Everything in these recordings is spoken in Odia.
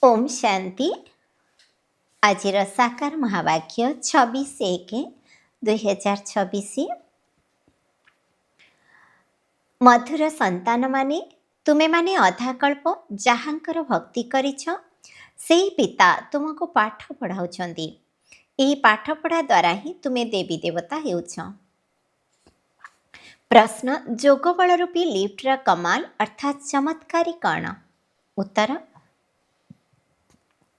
ओम शांति। आज साकार महावाक्य 26/1/2026। मधुर संतान माने तुमे माने अधाकल्प जहाँकर भक्ति करिछ सेही पिता तुमको पाठ पढ़ाउछन्ति। एही पाठ पढ़ा द्वारा ही तुमे देवी देवता हेउछ। प्रश्न, जोग बल रूपी लिफ्टर कमाल अर्थात चमत्कारी कण? उत्तर,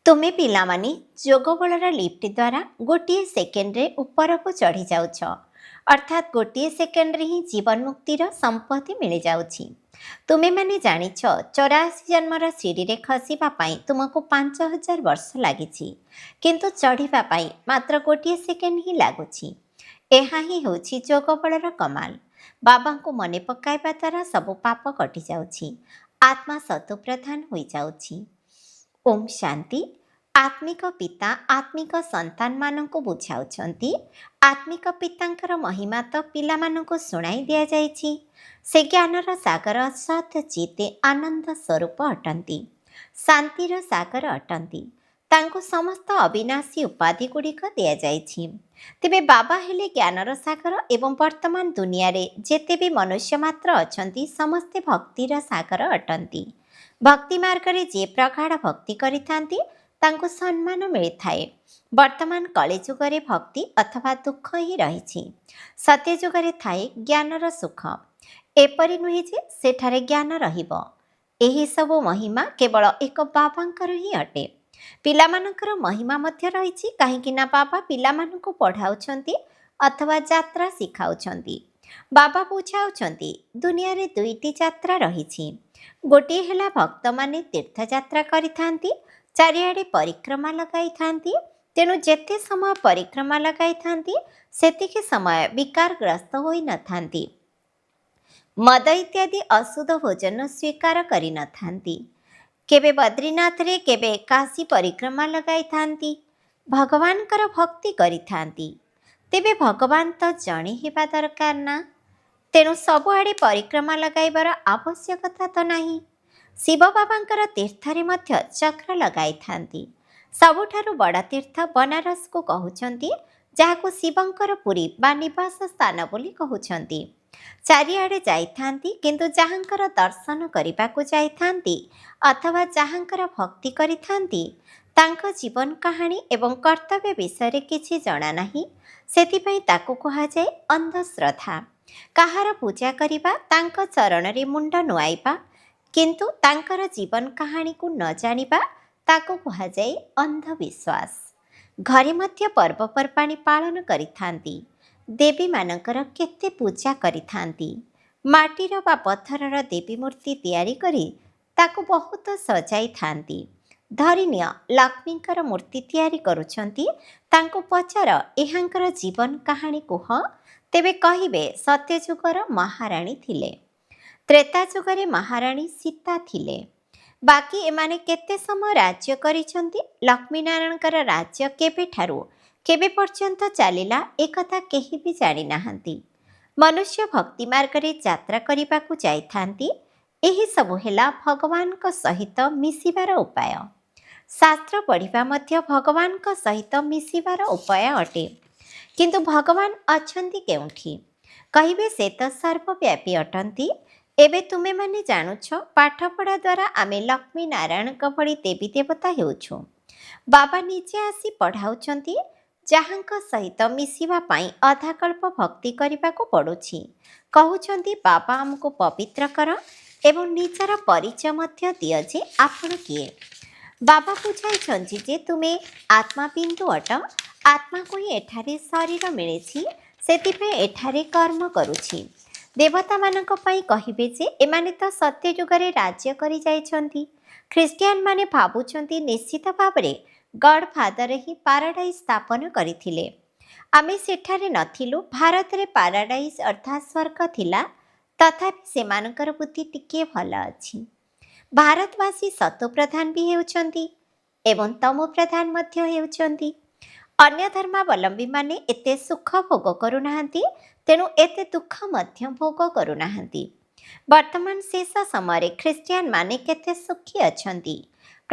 तुमे पिलामाने जोग बलर लिफ्ट द्वारा गोटे सेकेंड्रे ऊपर को चढ़ी जाउछ, अर्थात गोटे सेकेंड्रे ही जीवन मुक्तिर संपत्ति मिल जाउछि। तुमे माने जानिछ 84 जन्मर सीढ़ी रे खसिबा पाई तुमको 5000 वर्ष लागिछि, किंतु चढ़िबा पाई मात्र गोटे सेकेंड ही लागुछि। एहा ही होछि जोग बलर कमाल। बाबा को मने पकाइबा द्वारा सब पाप कटि जाउछि, आत्मा सतो प्रधान होई जाउछि। ओम शांति। आत्मिक पिता आत्मिक संतान मानक बुझाउछन्ति। आत्मिक पितांकर महिमा तो पिला मानक सुनाई दिया जाइछि। से ज्ञानर सागर सत चिते आनंद स्वरूप अटंती, शांतिर सागर अटंती। तांको समस्त अविनाशी उपाधि गुड़िक दिया जाइछि। तेबे बाबा हेले ज्ञानर सागर एवं वर्तमान दुनिया रे जेते भी मनुष्य मात्र अछन्ति समस्ते भक्तिर सागर अटंती। भक्ति मार्ग रे जे प्रगाढ़ भक्ति करिथांती तांको सम्मान मिलिथाए। वर्तमान कलिजुग रे भक्ति अथवा दुख ही रहिछि। सत्य जुग रे थाए ज्ञानर सुख। एपरि नुहे जे सेठारे ज्ञान रहिब। एही सबो महिमा केवल एक बाबांकर ही अटे। पिलामानकर महिमा मध्य रहिछि, काहेकि ना बाबा पिलामानकु पढ़ाउछन्ति अथवा यात्रा सिखाउछन्ति। बाबा बुझाउछन्ति दुनिया रे दुईटी यात्रा रहिछि। गोटे हेला भक्त माने तीर्थ यात्रा करिथांती, चारिआडे परिक्रमा लगाई थांती। तेणु जेते समय परिक्रमा लगाई थांती सेतिके समय विकारग्रस्त होई न थांती। मद इत्यादि अशुद्ध भोजन स्वीकार करि न थांती। केबे बद्रीनाथ रे केबे काशी परिक्रमा लगाई थांती। भगवानकर भक्ति करि थांती। तेबे भगवान तो जणे हेबा दरकार ना। तेणु सबुआड़े परिक्रमा लगाइबार आवश्यकता तो नहीं। शिव बाबांकर तीर्थरे मध्य चक्र लगाई थांती। सबुठारु बड़ा तीर्थ बनारस को कहउछन्ति, जाहाकु शिवंकर पुरी बा निवास स्थान बोली कहउछन्ति। चारिआडे जाई थांती, किंतु जहाँकर दर्शन करिबाकु जाई थांती अथवा जहाँकर भक्ति करि थांती तांको जीवन कहानी एवं कर्तव्य विषय किछि जणा नाही। सेतिपई ताकु कहा जाए अंधश्रद्धा। काहार पूजा करिबा तांको चरण रे मुंड नुआइबा, किंतु तांकर जीवन कहानी को न जानिबा ताको कहा जाए अंधविश्वास। घरे मध्य पर्वपर्वाणी पालन करिथांती। देवी मानकर केते पूजा करिथांती। माटीर बा पत्थरर देवी मूर्ति तैयारी करी ताको बहुत सजाई थांती। धरिनिय लक्ष्मीकर मूर्ति तैयारी करुछन्ती, तांको पचार एहांकर जीवन कहानी कुह, तेबे कहिबे सत्यजुगर महाराणी थिले। त्रेता जुगरे महाराणी सीता थिले। बाकी एमाने केते समय राज्य करिछन्ती। लक्ष्मीनारायणकर राज्य केबे ठारू केबे पर्यंत चलिला एकथा केही भी जानि नाहंती। मनुष्य भक्ति मार्ग रे यात्रा करिबाकु जाइथांती। एही सबु हेला भगवानक सहित मिसिबार उपाय। शास्त्र पढ़िबा मध्य भगवानक सहित मिसिबार उपाय अटे। किंतु भगवान अछन्ति केउठी? कहिबे से तो सर्वव्यापी अटंती। एबे तुमे माने जानुछ पाठ पढ़ा द्वारा आमे लक्ष्मी नारायण भली देवी देवता हेउछु। बाबा निजे आसी पढ़ाउछन्ति, जहाँक सहित मिसिबा पाई अधाकल्प भक्ति करिबाकु पड़ुछि। कहउछन्ति बाबा हमको पवित्र कर एवं निजर परिचय मध्य दिय जे आपण किए। बाबा बुझाइछन्ति जे तुमे आत्मा बिंदु अट। आत्मा को ही एठारे शरीर मिलेछि, सेतिपे एठारे कर्म करुछि। देवता मानक पई कहिबे जे एमाने तो सत्य जुगरे राज्य करि जाइछन्ति। ख्रिस्टियान माने भाबुछन्ति निश्चित भावरे गॉड फादर ही पाराडाइज स्थापन करिथिले। आमे सेठारे नथिलु। भारत रे पाराडाइज अर्थात स्वर्ग थिला, तथापि सेमानकर बुद्धि टिके भल अछि। भारतवासी सतो प्रधान भी हेउछन्ति एवं तमो प्रधान मध्य हेउछन्ति। अन्य धर्मावलंबी माने एते सुख भोग करुनाहांती, तेणु एते दुख मध्य भोग करुनाहांती। वर्तमान शेष समय ख्रिस्टियान माने केते सुखी अछन्ति।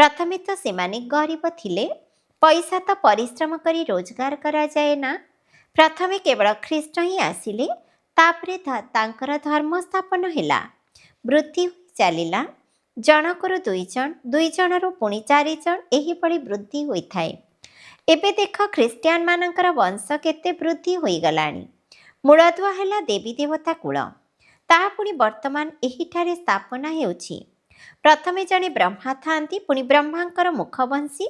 ପ୍ରଥମେ ତ ସେମାନେ ଗରିବ ଥିଲେ। ପଇସା ତ ପରିଶ୍ରମ କରି ରୋଜଗାର କରାଯାଏ ନା। ପ୍ରଥମେ କେବଳ ଖ୍ରୀଷ୍ଟ ହିଁ ଆସିଲେ, ତାପରେ ତାଙ୍କର ଧର୍ମ ସ୍ଥାପନ ହେଲା, ବୃଦ୍ଧି ଚାଲିଲା। ଜଣକରୁ 2 ଜଣ, 2 ଜଣରୁ ପୁଣି 4 ଜଣ, ଏହିଭଳି ବୃଦ୍ଧି ହୋଇଥାଏ। ଏବେ ଦେଖ ଖ୍ରୀଷ୍ଟିଆନ ମାନଙ୍କର ବଂଶ କେତେ ବୃଦ୍ଧି ହୋଇଗଲାଣି। ମୂଳଦୁଆ ହେଲା ଦେବୀ ଦେବତା କୂଳ। ତାହା ପୁଣି ବର୍ତ୍ତମାନ ଏହିଠାରେ ସ୍ଥାପନା ହେଉଛି। ପ୍ରଥମେ ଜଣେ ବ୍ରହ୍ମା ଥାଆନ୍ତି, ପୁଣି ବ୍ରହ୍ମାଙ୍କର ମୁଖବଂଶୀ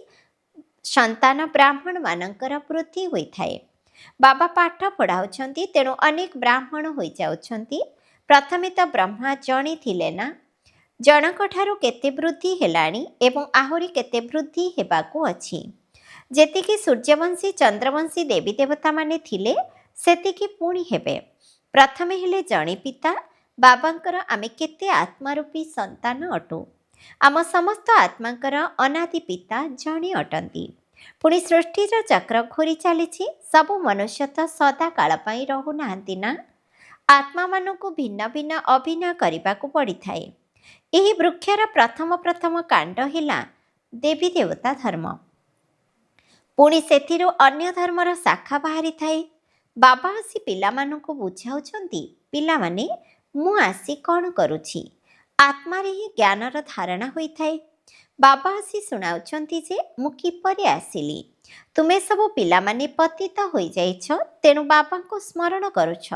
ସନ୍ତାନ ବ୍ରାହ୍ମଣମାନଙ୍କର ବୃଦ୍ଧି ହୋଇଥାଏ। ବାବା ପାଠ ପଢ଼ାଉଛନ୍ତି, ତେଣୁ ଅନେକ ବ୍ରାହ୍ମଣ ହୋଇଯାଉଛନ୍ତି। ପ୍ରଥମେ ତ ବ୍ରହ୍ମା ଜଣେ ଥିଲେ ନା। ଜଣଙ୍କଠାରୁ କେତେ ବୃଦ୍ଧି ହେଲାଣି ଏବଂ ଆହୁରି କେତେ ବୃଦ୍ଧି ହେବାକୁ ଅଛି। ଯେତିକି ସୂର୍ଯ୍ୟବଂଶୀ ଚନ୍ଦ୍ରବଂଶୀ ଦେବୀ ଦେବତାମାନେ ଥିଲେ, ସେତିକି ପୁଣି ହେବେ। ପ୍ରଥମେ ହେଲେ ଜଣେ ପିତା। ବାବାଙ୍କର ଆମେ କେତେ ଆତ୍ମାରୂପୀ ସନ୍ତାନ ଅଟୁ। ଆମ ସମସ୍ତ ଆତ୍ମାଙ୍କର ଅନାଦି ପିତା ଜଣେ ଅଟନ୍ତି। ପୁଣି ସୃଷ୍ଟିର ଚକ୍ର ଘୂରି ଚାଲିଛି। ସବୁ ମନୁଷ୍ୟ ତ ସଦା କାଳ ପାଇଁ ରହୁନାହାନ୍ତି ନା। ଆତ୍ମାମାନଙ୍କୁ ଭିନ୍ନ ଭିନ୍ନ ଅଭିନୟ କରିବାକୁ ପଡ଼ିଥାଏ। ଏହି ବୃକ୍ଷର ପ୍ରଥମ କାଣ୍ଡ ହେଲା ଦେବୀ ଦେବତା ଧର୍ମ। ପୁଣି ସେଥିରୁ ଅନ୍ୟ ଧର୍ମର ଶାଖା ବାହାରିଥାଏ। ବାବା ଆସି ପିଲାମାନଙ୍କୁ ବୁଝାଉଛନ୍ତି, ପିଲାମାନେ, ମୁଁ ଆସି କ'ଣ କରୁଛି? ଆତ୍ମାରେ ହିଁ ଜ୍ଞାନର ଧାରଣା ହୋଇଥାଏ। ବାବା ଆସି ଶୁଣାଉଛନ୍ତି ଯେ ମୁଁ କିପରି ଆସିଲି। ତୁମେ ସବୁ ପିଲାମାନେ ପତିତ ହୋଇଯାଇଛ, ତେଣୁ ବାବାଙ୍କୁ ସ୍ମରଣ କରୁଛ।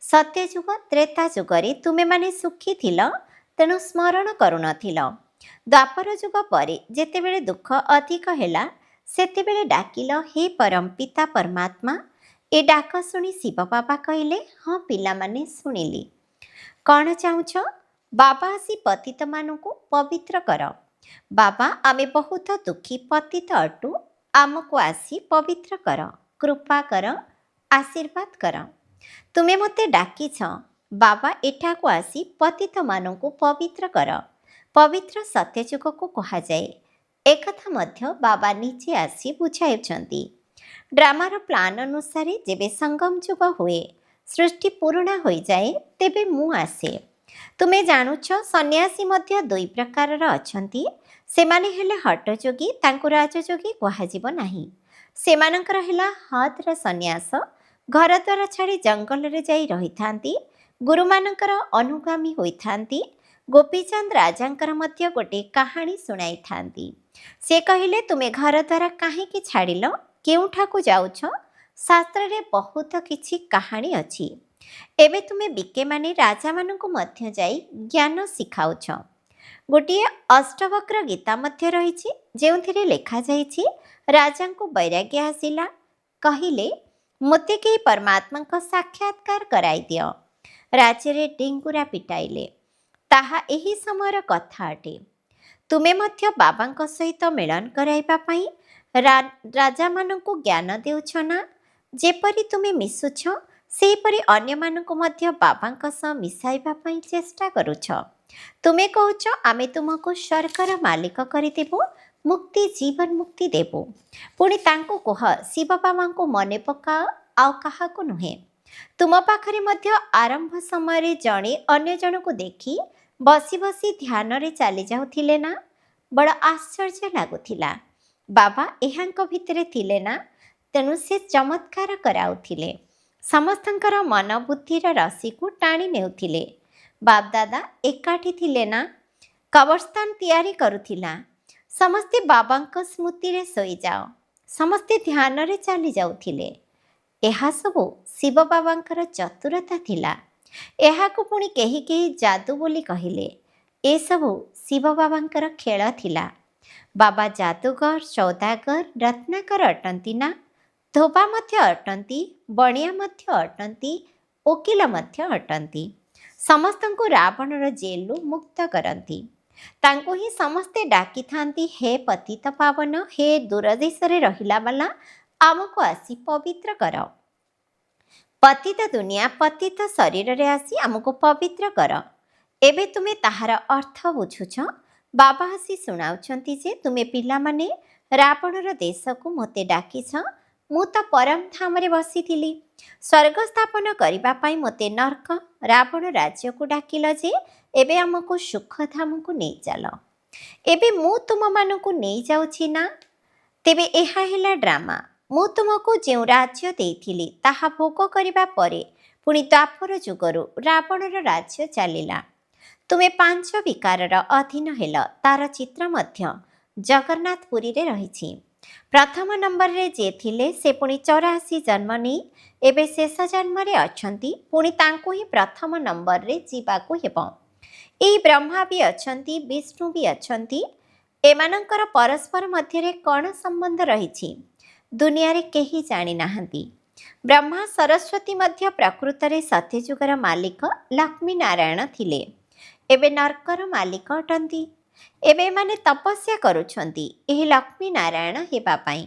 ସତ୍ୟଯୁଗ ତ୍ରେତା ଯୁଗରେ ତୁମେମାନେ ସୁଖୀ ଥିଲ, ତେଣୁ ସ୍ମରଣ କରୁନଥିଲ। ଦ୍ୱାପର ଯୁଗ ପରେ ଯେତେବେଳେ ଦୁଃଖ ଅଧିକ ହେଲା, ସେତେବେଳେ ଡାକିଲ, ହେ ପରମ ପିତା ପରମାତ୍ମା। ଏ ଡାକ ଶୁଣି ଶିବ ବାବା କହିଲେ, ହଁ ପିଲାମାନେ, ଶୁଣିଲି। କ'ଣ ଚାହୁଁଛ? ବାବା ଆସି ପତିତମାନଙ୍କୁ ପବିତ୍ର କର। ବାବା, ଆମେ ବହୁତ ଦୁଃଖୀ ପତିତ ଅଟୁ, ଆମକୁ ଆସି ପବିତ୍ର କର, କୃପା କର, ଆଶୀର୍ବାଦ କର। ତୁମେ ମୋତେ ଡାକିଛ, ବାବା ଏଠାକୁ ଆସି ପତିତମାନଙ୍କୁ ପବିତ୍ର କର। ପବିତ୍ର ସତ୍ୟଯୁଗକୁ କୁହାଯାଏ। ଏକଥା ମଧ୍ୟ ବାବା ନିଜେ ଆସି ବୁଝାଉଛନ୍ତି। ଡ୍ରାମାର ପ୍ଲାନ୍ ଅନୁସାରେ ଯେବେ ସଙ୍ଗମ ଯୁଗ ହୁଏ, ସୃଷ୍ଟି ପୁରୁଣା ହୋଇଯାଏ, ତେବେ ମୁଁ ଆସେ। ତୁମେ ଜାଣୁଛ, ସନ୍ନ୍ୟାସୀ ମଧ୍ୟ 2 ପ୍ରକାରର ଅଛନ୍ତି। ସେମାନେ ହେଲେ ହଠଯୋଗୀ, ତାଙ୍କୁ ରାଜଯୋଗୀ କୁହାଯିବ ନାହିଁ। ସେମାନଙ୍କର ହେଲା ହଦ୍ର ସନ୍ନ୍ୟାସ, ଘରଦ୍ୱାର ଛାଡ଼ି ଜଙ୍ଗଲରେ ଯାଇ ରହିଥାନ୍ତି, ଗୁରୁମାନଙ୍କର ଅନୁଗାମୀ ହୋଇଥାନ୍ତି। ଗୋପୀଚାନ୍ଦ ରାଜାଙ୍କର ମଧ୍ୟ ଗୋଟିଏ କାହାଣୀ ଶୁଣାଇଥାନ୍ତି। ସେ କହିଲେ, ତୁମେ ଘରଦ୍ୱାର କାହିଁକି ଛାଡ଼ିଲ? କେଉଁଠାକୁ ଯାଉଛ? ଶାସ୍ତ୍ରରେ ବହୁତ କିଛି କାହାଣୀ ଅଛି। ଏବେ ତୁମେ ବିକେମାନେ ରାଜାମାନଙ୍କୁ ମଧ୍ୟ ଯାଇ ଜ୍ଞାନ ଶିଖାଉଛ। ଗୋଟିଏ ଅଷ୍ଟବକ୍ର ଗୀତା ମଧ୍ୟ ରହିଛି, ଯେଉଁଥିରେ ଲେଖାଯାଇଛି, ରାଜାଙ୍କୁ ବୈରାଗ୍ୟ ଆସିଲା। କହିଲେ, ମୋତେ କେହି ପରମାତ୍ମାଙ୍କ ସାକ୍ଷାତକାର କରାଇ ଦିଅ। ରାଜ୍ୟରେ ଡେଙ୍ଗୁରା ପିଟାଇଲେ। ତାହା ଏହି ସମୟର କଥା ଅଟେ। ତୁମେ ମଧ୍ୟ ବାବାଙ୍କ ସହିତ ମିଳନ କରାଇବା ପାଇଁ ରାଜାମାନଙ୍କୁ ଜ୍ଞାନ ଦେଉଛ ନା? ଯେପରି ତୁମେ ମିଶୁଛ, ସେହିପରି ଅନ୍ୟମାନଙ୍କୁ ମଧ୍ୟ ବାବାଙ୍କ ସହ ମିଶାଇବା ପାଇଁ ଚେଷ୍ଟା କରୁଛ। ତୁମେ କହୁଛ, ଆମେ ତୁମକୁ ସ୍ୱର୍ଗର ମାଲିକ କରିଦେବୁ, ମୁକ୍ତି ଜୀବନ ମୁକ୍ତି ଦେବୁ। ପୁଣି ତାଙ୍କୁ କୁହ, ଶିବ ବାବାଙ୍କୁ ମନେ ପକାଅ, ଆଉ କାହାକୁ ନୁହେଁ। ତୁମ ପାଖରେ ମଧ୍ୟ ଆରମ୍ଭ ସମୟରେ ଜଣେ ଅନ୍ୟ ଜଣକୁ ଦେଖି ବସି ବସି ଧ୍ୟାନରେ ଚାଲି ଯାଉଥିଲେ ନା? ବଡ଼ ଆଶ୍ଚର୍ଯ୍ୟ ଲାଗୁଥିଲା। ବାବା ଏହାଙ୍କ ଭିତରେ ଥିଲେ ନା, ତେଣୁ ସେ ଚମତ୍କାର କରାଉଥିଲେ। ସମସ୍ତଙ୍କର ମନ ବୁଦ୍ଧିର ରସିକୁ ଟାଣି ନେଉଥିଲେ। ବାପଦାଦା ଏକାଠି ଥିଲେ ନା? କବରସ୍ଥାନ ତିଆରି କରୁଥିଲା। ସମସ୍ତେ ବାବାଙ୍କ ସ୍ମୃତିରେ ଶୋଇଯାଅ। ସମସ୍ତେ ଧ୍ୟାନରେ ଚାଲି ଯାଉଥିଲେ। ଏହା ସବୁ ଶିବ ବାବାଙ୍କର ଚତୁରତା ଥିଲା। ଏହାକୁ ପୁଣି କେହି କେହି ଯାଦୁ ବୋଲି କହିଲେ। ଏସବୁ ଶିବ ବାବାଙ୍କର ଖେଳ ଥିଲା। ବାବା ଯାଦୁଗର, ସୌଦାଗର, ରତ୍ନାକର ଅଟନ୍ତି ନା? ଧୋବା ମଧ୍ୟ ଅଟନ୍ତି, ବଣିଆ ମଧ୍ୟ ଅଟନ୍ତି, ଓକିଲ ମଧ୍ୟ ଅଟନ୍ତି। ସମସ୍ତଙ୍କୁ ରାବଣର ଜେଲରୁ ମୁକ୍ତ କରନ୍ତି। ତାଙ୍କୁ ହିଁ ସମସ୍ତେ ଡାକିଥାନ୍ତି, ହେ ପତିତ ପାବନ, ହେ ଦୂରଦେଶରେ ରହିଲା ବାଲା, ଆମକୁ ଆସି ପବିତ୍ର କର। ପତିତ ଦୁନିଆ ପତିତ ଶରୀରରେ ଆସି ଆମକୁ ପବିତ୍ର କର। ଏବେ ତୁମେ ତାହାର ଅର୍ଥ ବୁଝୁଛ। ବାବା ଆସି ଶୁଣାଉଛନ୍ତି ଯେ, ତୁମେ ପିଲାମାନେ ରାବଣର ଦେଶକୁ ମୋତେ ଡାକିଛ। ମୁଁ ତ ପରମ ଧାମରେ ବସିଥିଲି। ସ୍ୱର୍ଗ ସ୍ଥାପନ କରିବା ପାଇଁ ମୋତେ ନର୍କ ରାବଣ ରାଜ୍ୟକୁ ଡାକିଲ ଯେ, ଏବେ ଆମକୁ ସୁଖଧାମକୁ ନେଇ ଚାଲ। ଏବେ ମୁଁ ତୁମମାନଙ୍କୁ ନେଇଯାଉଛି ନା? ତେବେ ଏହା ହେଲା ଡ୍ରାମା। ମୁଁ ତୁମକୁ ଯେଉଁ ରାଜ୍ୟ ଦେଇଥିଲି ତାହା ଭୋଗ କରିବା ପରେ ପୁଣି ଦ୍ୱାପର ଯୁଗରୁ ରାବଣର ରାଜ୍ୟ ଚାଲିଲା। ତୁମେ 5 ବିକାରର ଅଧୀନ ହେଲ। ତାର ଚିତ୍ର ମଧ୍ୟ ଜଗନ୍ନାଥ ପୁରୀରେ ରହିଛି। ପ୍ରଥମ ନମ୍ବରରେ ଯିଏ ଥିଲେ ସେ ପୁଣି 84 ଜନ୍ମ ନେଇ ଏବେ ଶେଷ ଜନ୍ମରେ ଅଛନ୍ତି। ପୁଣି ତାଙ୍କୁ ହିଁ ପ୍ରଥମ ନମ୍ବରରେ ଯିବାକୁ ହେବ। ଏହି ବ୍ରହ୍ମା ବି ଅଛନ୍ତି, ବିଷ୍ଣୁ ବି ଅଛନ୍ତି। ଏମାନଙ୍କର ପରସ୍ପର ମଧ୍ୟରେ କ'ଣ ସମ୍ବନ୍ଧ ରହିଛି ଦୁନିଆରେ କେହି ଜାଣିନାହାନ୍ତି। ବ୍ରହ୍ମା ସରସ୍ୱତୀ ମଧ୍ୟ ପ୍ରକୃତରେ ସତ୍ୟଯୁଗର ମାଲିକ ଲକ୍ଷ୍ମୀ ନାରାୟଣ ଥିଲେ। ଏବେ ନର୍କର ମାଲିକ ଅଟନ୍ତି। ଏବେ ଏମାନେ ତପସ୍ୟା କରୁଛନ୍ତି ଏହି ଲକ୍ଷ୍ମୀ ନାରାୟଣ ହେବା ପାଇଁ।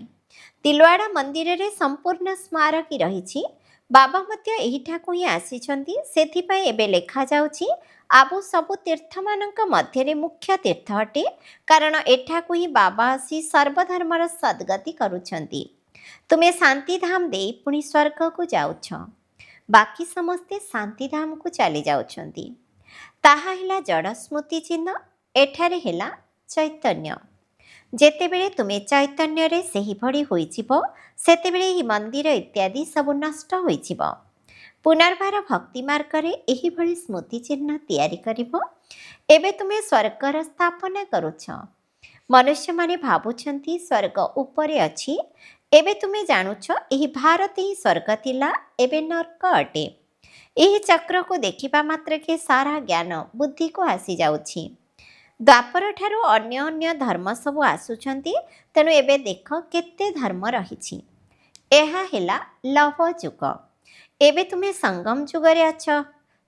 ତିଲୱାଡ଼ା ମନ୍ଦିରରେ ସମ୍ପୂର୍ଣ୍ଣ ସ୍ମାରକୀ ରହିଛି। ବାବା ମଧ୍ୟ ଏହିଠାକୁ ହିଁ ଆସିଛନ୍ତି। ସେଥିପାଇଁ ଏବେ ଲେଖାଯାଉଛି ଆଉ ସବୁ ତୀର୍ଥମାନଙ୍କ ମଧ୍ୟରେ ମୁଖ୍ୟ ତୀର୍ଥ ଅଟେ, କାରଣ ଏଠାକୁ ହିଁ ବାବା ଆସି ସର୍ବଧର୍ମର ସଦ୍ଗତି କରୁଛନ୍ତି। ତୁମେ ଶାନ୍ତିଧାମ ଦେଇ ପୁଣି ସ୍ୱର୍ଗକୁ ଯାଉଛ। ବାକି ସମସ୍ତେ ଶାନ୍ତିଧାମକୁ ଚାଲି ଯାଉଛନ୍ତି। ତାହା ହେଲା ଜଡ଼ ସ୍ମୃତି ଚିହ୍ନ। ଏଠାରେ ହେଲା ଚୈତନ୍ୟ। ଯେତେବେଳେ ତୁମେ ଚୈତନ୍ୟରେ ସେହିଭଳି ହୋଇଯିବ, ସେତେବେଳେ ଏହି ମନ୍ଦିର ଇତ୍ୟାଦି ସବୁ ନଷ୍ଟ ହୋଇଯିବ। ପୁନର୍ବାର ଭକ୍ତି ମାର୍ଗରେ ଏହିଭଳି ସ୍ମୃତି ଚିହ୍ନ ତିଆରି କରିବ। ଏବେ ତୁମେ ସ୍ୱର୍ଗର ସ୍ଥାପନା କରୁଛ। ମନୁଷ୍ୟମାନେ ଭାବୁଛନ୍ତି ସ୍ୱର୍ଗ ଉପରେ ଅଛି। ଏବେ ତୁମେ ଜାଣୁଛ ଏହି ଭାରତ ହିଁ ସ୍ୱର୍ଗ ଥିଲା, ଏବେ ନର୍କ ଅଟେ। ଏହି ଚକ୍ରକୁ ଦେଖିବା ମାତ୍ରକେ ସାରା ଜ୍ଞାନ ବୁଦ୍ଧିକୁ ଆସିଯାଉଛି। ଦ୍ୱାପର ଠାରୁ ଅନ୍ୟ ଅନ୍ୟ ଧର୍ମ ସବୁ ଆସୁଛନ୍ତି। ତେଣୁ ଏବେ ଦେଖ କେତେ ଧର୍ମ ରହିଛି। ଏହା ହେଲା ଲୌହ ଯୁଗ। ଏବେ ତୁମେ ସଙ୍ଗମ ଯୁଗରେ ଅଛ।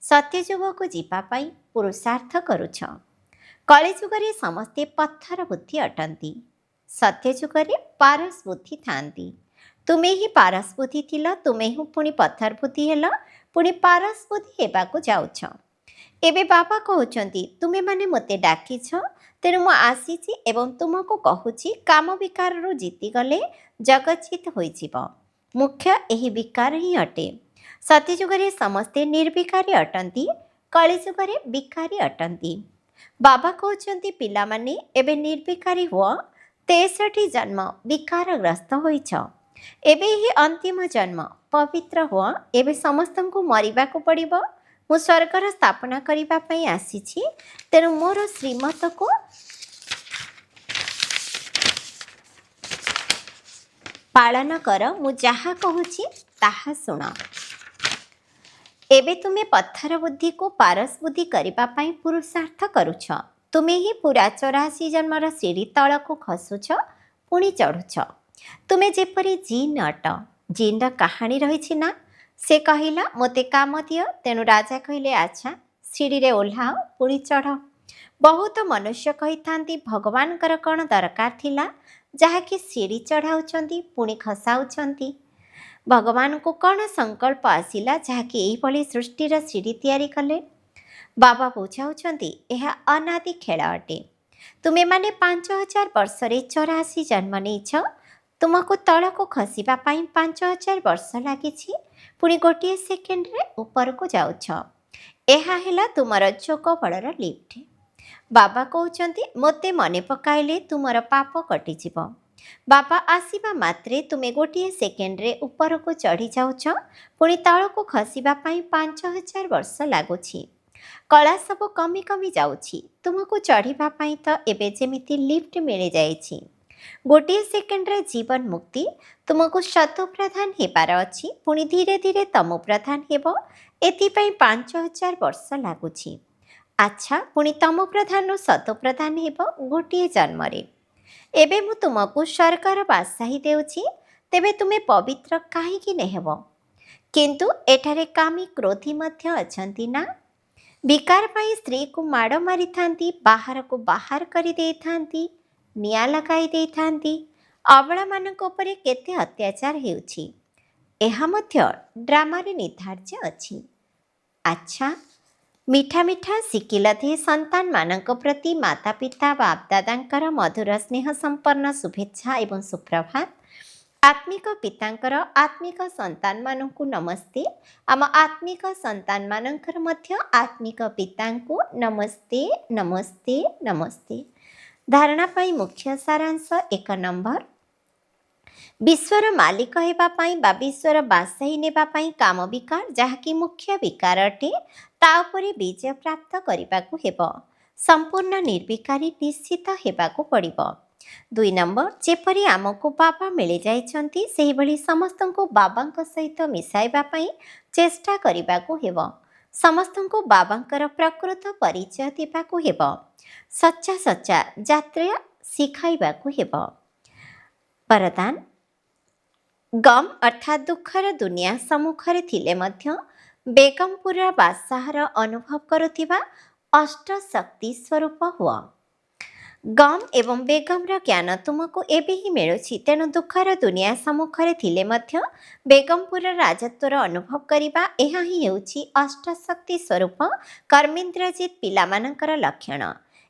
ସତ୍ୟଯୁଗକୁ ଯିବା ପାଇଁ ପୁରୁଷାର୍ଥ କରୁଛ। କଳିଯୁଗରେ ସମସ୍ତେ ପଥର ବୁଦ୍ଧି ଅଟନ୍ତି। ସତ୍ୟଯୁଗରେ ପାରସ ବୁଦ୍ଧି ଥାନ୍ତି। ତୁମେ ହିଁ ପାରସ ବୁଦ୍ଧି ଥିଲ, ତୁମେ ହିଁ ପୁଣି ପଥର ବୁଦ୍ଧି ହେଲ, ପୁଣି ପାରସ ବୁଦ୍ଧି ହେବାକୁ ଯାଉଛ। ଏବେ ବାବା କହୁଛନ୍ତି ତୁମେମାନେ ମୋତେ ଡାକିଛ, ତେଣୁ ମୁଁ ଆସିଛି ଏବଂ ତୁମକୁ କହୁଛି କାମ ବିକାରରୁ ଜିତିଗଲେ ଜଗଜିତ ହୋଇଯିବ। ମୁଖ୍ୟ ଏହି ବିକାର ହିଁ ଅଟେ। ସତ୍ୟଯୁଗରେ ସମସ୍ତେ ନିର୍ବିକାରୀ ଅଟନ୍ତି, କଳିଯୁଗରେ ବିକାରୀ ଅଟନ୍ତି। ବାବା କହୁଛନ୍ତି ପିଲାମାନେ ଏବେ ନିର୍ବିକାରୀ ହୁଅ। 63 ଜନ୍ମ ବିକାରଗ୍ରସ୍ତ ହୋଇଛ। ଏବେ ଏହି ଅନ୍ତିମ ଜନ୍ମ ପବିତ୍ର ହୁଅ। ଏବେ ସମସ୍ତଙ୍କୁ ମରିବାକୁ ପଡ଼ିବ। ମୁଁ ସ୍ୱର୍ଗର ସ୍ଥାପନା କରିବା ପାଇଁ ଆସିଛି। ତେଣୁ ମୋର ଶ୍ରୀମତକୁ ପାଳନ କର। ମୁଁ ଯାହା କହୁଛି ତାହା ଶୁଣ। ଏବେ ତୁମେ ପଥର ବୁଦ୍ଧିକୁ ପାରସ ବୁଦ୍ଧି କରିବା ପାଇଁ ପୁରୁଷାର୍ଥ କରୁଛ। ତୁମେ ହିଁ ପୁରା 84 ଜନ୍ମର ସିଡ଼ି ତଳକୁ ଖସୁଛ, ପୁଣି ଚଢ଼ୁଛ। ତୁମେ ଯେପରି ଜିନ୍ ଅଟ। ଜିନ୍ର କାହାଣୀ ରହିଛି ନା? ସେ କହିଲା ମୋତେ କାମ ଦିଅ। ତେଣୁ ରାଜା କହିଲେ ଆଚ୍ଛା, ସିଡ଼ିରେ ଓହ୍ଲାଅ, ପୁଣି ଚଢ଼। ବହୁତ ମନୁଷ୍ୟ କହିଥାନ୍ତି ଭଗବାନଙ୍କର କ'ଣ ଦରକାର ଥିଲା ଯାହାକି ସିଡ଼ି ଚଢ଼ାଉଛନ୍ତି ପୁଣି ଖସାଉଛନ୍ତି। ଭଗବାନଙ୍କୁ କ'ଣ ସଂକଳ୍ପ ଆସିଲା ଯାହାକି ଏହିଭଳି ସୃଷ୍ଟିର ସିଡ଼ି ତିଆରି କଲେ? ବାବା ବୁଝାଉଛନ୍ତି ଏହା ଅନାଦି ଖେଳ ଅଟେ। ତୁମେମାନେ 5000 ବର୍ଷରେ 84 ଜନ୍ମ ନେଇଛ। ତୁମକୁ ତଳକୁ ଖସିବା ପାଇଁ 5000 ବର୍ଷ ଲାଗିଛି। ପୁଣି ଗୋଟିଏ ସେକେଣ୍ଡରେ ଉପରକୁ ଯାଉଛ। ଏହା ହେଲା ତୁମର ଯୋଗ ବଳର ଲିଫ୍ଟ। ବାବା କହୁଛନ୍ତି ମୋତେ ମନେ ପକାଇଲେ ତୁମର ପାପ କଟିଯିବ। ବାବା ଆସିବା ମାତ୍ରେ ତୁମେ ଗୋଟିଏ ସେକେଣ୍ଡରେ ଉପରକୁ ଚଢ଼ି ଯାଉଛ। ପୁଣି ତଳକୁ ଖସିବା ପାଇଁ 5000 ବର୍ଷ ଲାଗୁଛି। କଳା ସବୁ କମି କମି ଯାଉଛି। ତୁମକୁ ଚଢ଼ିବା ପାଇଁ ତ ଏବେ ଯେମିତି ଲିଫ୍ଟ ମିଳିଯାଇଛି। ଗୋଟିଏ ସେକେଣ୍ଡରେ ଜୀବନ ମୁକ୍ତି। ତୁମକୁ ଶତପ୍ରଧାନ ହେବାର ଅଛି। ପୁଣି ଧୀରେ ଧୀରେ ତମ ପ୍ରଧାନ ହେବ। ଏଥିପାଇଁ 5000 ବର୍ଷ ଲାଗୁଛି। ଆଚ୍ଛା, ପୁଣି ତମ ପ୍ରଧାନରୁ ଶତପ୍ରଧାନ ହେବ ଗୋଟିଏ ଜନ୍ମରେ। ଏବେ ମୁଁ ତୁମକୁ ସ୍ୱର୍ଗର ବାଦଶାହୀ ଦେଉଛି। ତେବେ ତୁମେ ପବିତ୍ର କାହିଁକି ନେହେବ? କିନ୍ତୁ ଏଠାରେ କାମୀ କ୍ରୋଧୀ ମଧ୍ୟ ଅଛନ୍ତି ନା? ବିକାର ପାଇଁ ସ୍ତ୍ରୀକୁ ମାଡ଼ ମାରିଥାନ୍ତି, ବାହାରକୁ ବାହାର କରିଦେଇଥାନ୍ତି, ନିଆଁ ଲଗାଇ ଦେଇଥାନ୍ତି। ଅବଳାମାନଙ୍କ ଉପରେ କେତେ ଅତ୍ୟାଚାର ହେଉଛି, ଏହା ମଧ୍ୟ ଡ୍ରାମାରେ ନିର୍ଦ୍ଧାର୍ଯ୍ୟ ଅଛି। ଆଚ୍ଛା, ମିଠା ମିଠା ଶିକିଲଧି ସନ୍ତାନମାନଙ୍କ ପ୍ରତି ମାତା ପିତା ବାପଦାଦାଙ୍କର ମଧୁର ସ୍ନେହ ସମ୍ପନ୍ନ ଶୁଭେଚ୍ଛା ଏବଂ ସୁପ୍ରଭାତ। ଆତ୍ମିକ ପିତାଙ୍କର ଆତ୍ମିକ ସନ୍ତାନମାନଙ୍କୁ ନମସ୍ତେ। ଆମ ଆତ୍ମିକ ସନ୍ତାନମାନଙ୍କର ମଧ୍ୟ ଆତ୍ମିକ ପିତାଙ୍କୁ ନମସ୍ତେ ନମସ୍ତେ ନମସ୍ତେ। धारणा पाई मुख्य सारांश 1 नंबर, विश्वर मालिक हेबा पाई बा विश्वर बासाही नेबा पाई काम विकार जहाँकि मुख्य विकार अटे ता उपरे विजय प्राप्त करने हेब। संपूर्ण निर्विकारी निश्चित हेबाकु पड़िब। 2 नंबर, जेपरि आमको बाबा मिली जाइछन्ति सेहिभଳି समस्तଙ୍କୁ बाबाଙ୍କ सहित मिसाइबा पाई चेष्टा करिबाकु हेब। समस्तଙ୍କୁ बाबांकर प्रकृत परिचय देबाकु हेब। सच्चा सच्चा यात्रा शिखाइबाकु हेब। वरदान, गम अर्थात दुखर दुनिया सम्मुखरे थिले मध्य बेगमपुर बादशाहर अनुभव करुथिबा अष्ट शक्ति स्वरूप हुआ। गम एवं बेगमर ज्ञान तुमको एबे ही मिलुछि, तेणु दुखर दुनिया सम्मुखरे थिले मध्य बेगमपुर राजत्वर अनुभव करिबा एहा ही हेउछि अष्ट शक्ति स्वरूप कर्मेन्द्रजित पिलामानंकर लक्षण।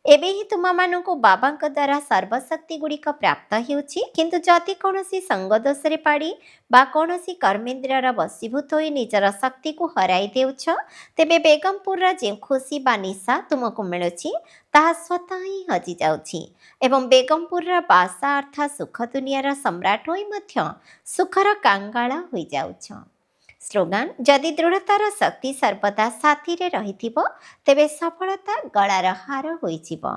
एबे ही तुमମାନଙ୍କୁ बाबाଙ୍କ द्वारा सर्वशक्ति गुड़िक प्राप्त हेउछि, किंतु जदि कौनसी संगदोषरे पाड़ी बा कौनसी कर्मेन्द्रियर वशीभूत होई निजर शक्ति को हराई देउछ, तेबे बेगमपुर जे खुशी बा निशा तुमको मिलुछि ताहा स्वतः ही हजि जाउछि एवं बेगमपुर बासा अर्थात सुख दुनियार सम्राट होई मध्य सुखर कांगाल होई जाउछ। स्लोगान, जदि दृढ़तार शक्ति सर्वदा साथी रे रहिथिबो तेबे सफलता गଳାର ହାର ହୋଇଯିବ।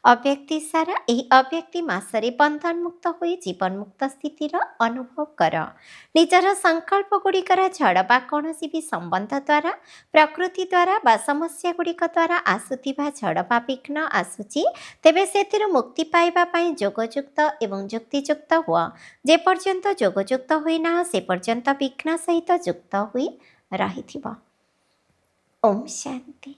अव्यक्ति सारा यही अव्यक्ति मासरे बंधन मुक्त होई जीवन मुक्त स्थितिर अनुभव कर। निजर संकल्प गुड़िकर झड़ बा कौनसी भी संबंध द्वारा प्रकृति द्वारा बा समस्या गुड़िक द्वारा आसुथिबा झड़ बा विघ्न आसुची, तेबे सेथिरु मुक्ति पाइबा पाई जोगयुक्त एवं युक्तियुक्त हुआ। जे पर्यंत जोगयुक्त होई ना से पर्यंत विघ्न सहित युक्त होई रहिथिबा। ओम शांति।